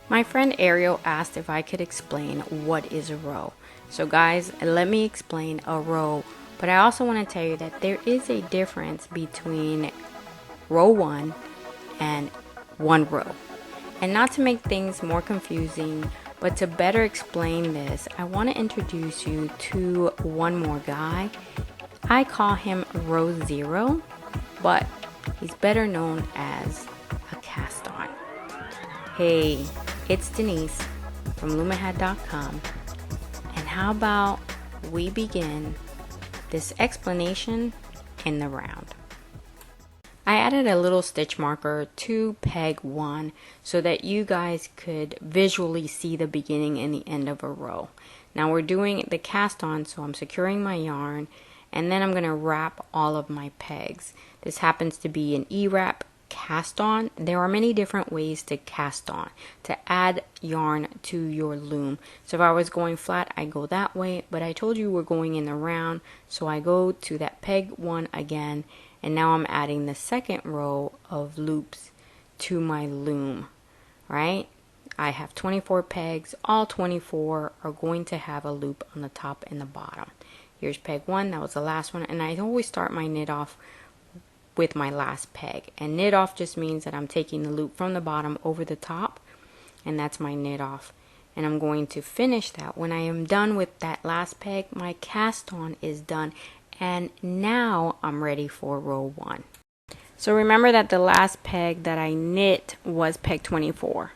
My friend Ariel asked if I could explain what is a row. So guys, let me explain a row, but I also want to tell you that there is a difference between row 1 and one row. And not to make things more confusing, but to better explain this, I want to introduce you to one more guy. I call him row 0, but he's better known as a cast on. Hey, it's Denise from LoomaHat.com, and how about we begin this explanation in the round. I added a little stitch marker to peg 1 so that you guys could visually see the beginning and the end of a row. Now we're doing the cast on, so I'm securing my yarn, and then I'm going to wrap all of my pegs. This happens to be an E-wrap cast on. There are many different ways to cast on, to add yarn to your loom. So if I was going flat, I go that way, but I told you we're going in the round, so I go to that peg 1 again, and now I'm adding the second row of loops to my loom, right? I have 24 pegs. All 24 are going to have a loop on the top and the bottom. Here's peg 1, that was the last one, and I always start my knit off with my last peg. And knit off just means that I'm taking the loop from the bottom over the top, and that's my knit off. And I'm going to finish that. When I am done with that last peg, my cast on is done, and now I'm ready for row 1. So remember that the last peg that I knit was peg 24.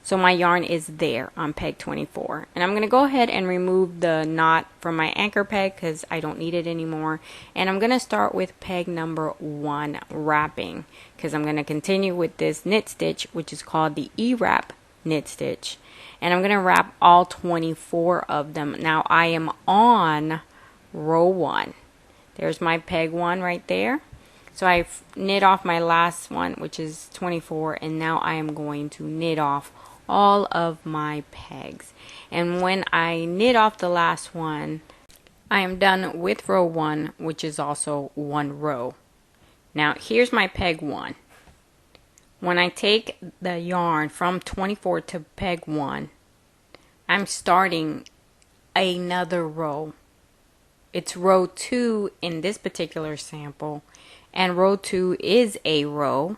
So my yarn is there on peg 24. And I'm going to go ahead and remove the knot from my anchor peg because I don't need it anymore. And I'm going to start with peg number 1, wrapping, because I'm going to continue with this knit stitch, which is called the E-wrap knit stitch. And I'm going to wrap all 24 of them. Now I am on row 1. There's my peg 1 right there. So I've knit off my last one, which is 24, and now I am going to knit off all of my pegs. And when I knit off the last one, I am done with row 1, which is also one row. Now here's my peg 1. When I take the yarn from 24 to peg 1, I'm starting another row. It's row 2 in this particular sample, and row 2 is a row.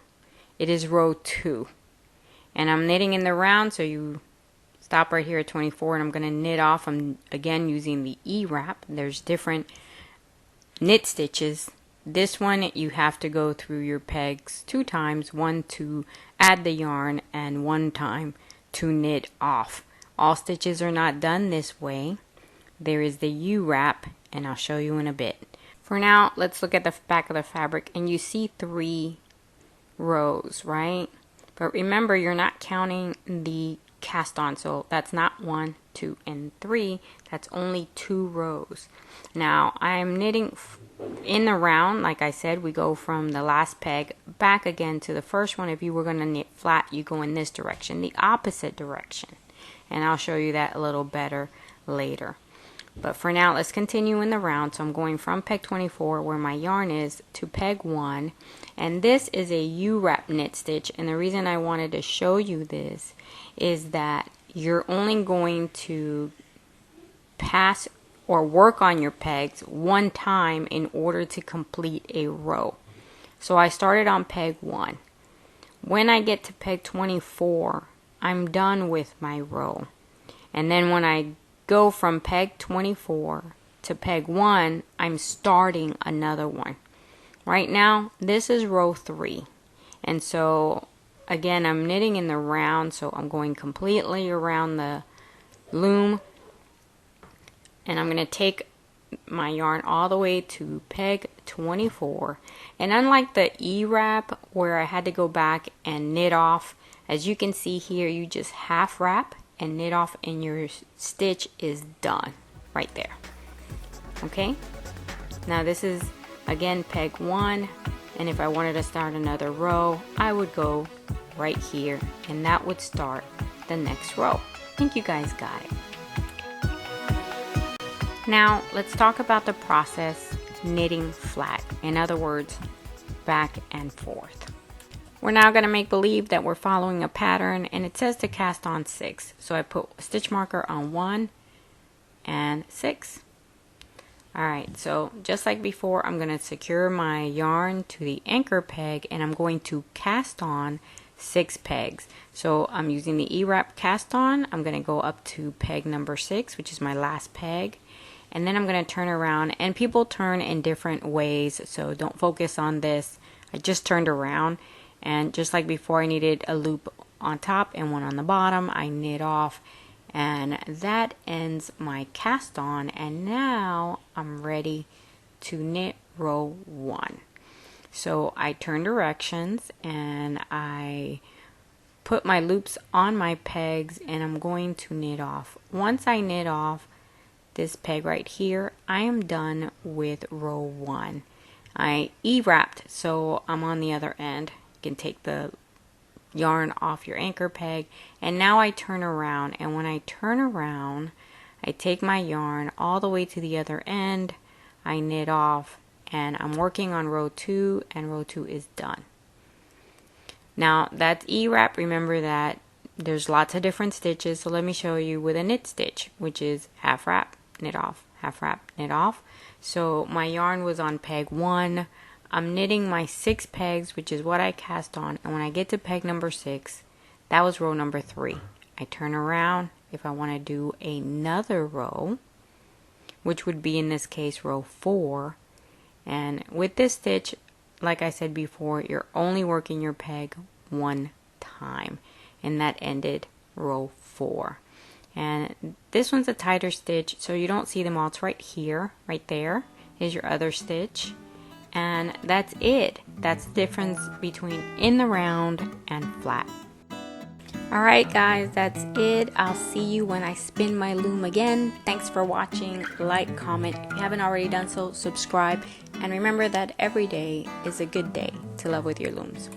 It is row 2. And I'm knitting in the round, so you stop right here at 24, and I'm going to knit off. I'm again using the E-wrap. There's different knit stitches. This one you have to go through your pegs 2 times, one to add the yarn and 1 time to knit off. All stitches are not done this way. There is the U-wrap, and I'll show you in a bit. For now, let's look at the back of the fabric, and you see 3 rows, right? But remember, you're not counting the cast on, so that's not 1, 2, and 3. That's only 2 rows. Now, I'm knitting in the round. Like I said, we go from the last peg back again to the first one. If you were going to knit flat, you go in this direction, the opposite direction. And I'll show you that a little better later. But for now, let's continue in the round. So I'm going from peg 24, where my yarn is, to peg 1. And this is a U-wrap knit stitch. And the reason I wanted to show you this is that you're only going to pass or work on your pegs 1 time in order to complete a row. So I started on peg 1. When I get to peg 24, I'm done with my row. And then when I go from peg 24 to peg 1, I'm starting another one. Right now, this is row 3. And so, again, I'm knitting in the round, so I'm going completely around the loom. And I'm going to take my yarn all the way to peg 24. And unlike the E-wrap, where I had to go back and knit off, as you can see here, you just half wrap and knit off, and your stitch is done right there. Okay, now this is again peg 1, and if I wanted to start another row, I would go right here, and that would start the next row. I think you guys got it. Now let's talk about the process knitting flat, in other words, back and forth. We're now going to make believe that we're following a pattern, and it says to cast on 6. So I put a stitch marker on 1 and 6. Alright, so just like before, I'm going to secure my yarn to the anchor peg, and I'm going to cast on 6 pegs. So I'm using the E-wrap cast on. I'm going to go up to peg number 6, which is my last peg, and then I'm going to turn around, and people turn in different ways, so don't focus on this. I just turned around, and just like before, I needed a loop on top and one on the bottom. I knit off, and that ends my cast on, and now I'm ready to knit row 1. So I turn directions, and I put my loops on my pegs, and I'm going to knit off. Once I knit off this peg right here, I am done with row 1. I E-wrapped, so I'm on the other end. You can take the yarn off your anchor peg, and now I turn around, and when I turn around, I take my yarn all the way to the other end. I knit off, and I'm working on row 2, and row 2 is done. Now that's E-wrap. Remember that there's lots of different stitches, so let me show you with a knit stitch, which is half wrap, knit off, half wrap, knit off. So my yarn was on peg 1. I'm knitting my 6 pegs, which is what I cast on, and when I get to peg number 6, that was row number 3. I turn around if I want to do another row, which would be in this case row 4, and with this stitch, like I said before, you're only working your peg 1 time, and that ended row 4. And this one's a tighter stitch, so you don't see them all. It's right here, right there is your other stitch, and that's it. That's the difference between in the round and flat. Alright guys, that's it. I'll see you when I spin my loom again. Thanks for watching. Like, comment. If you haven't already done so, subscribe. And remember that every day is a good day to love with your looms.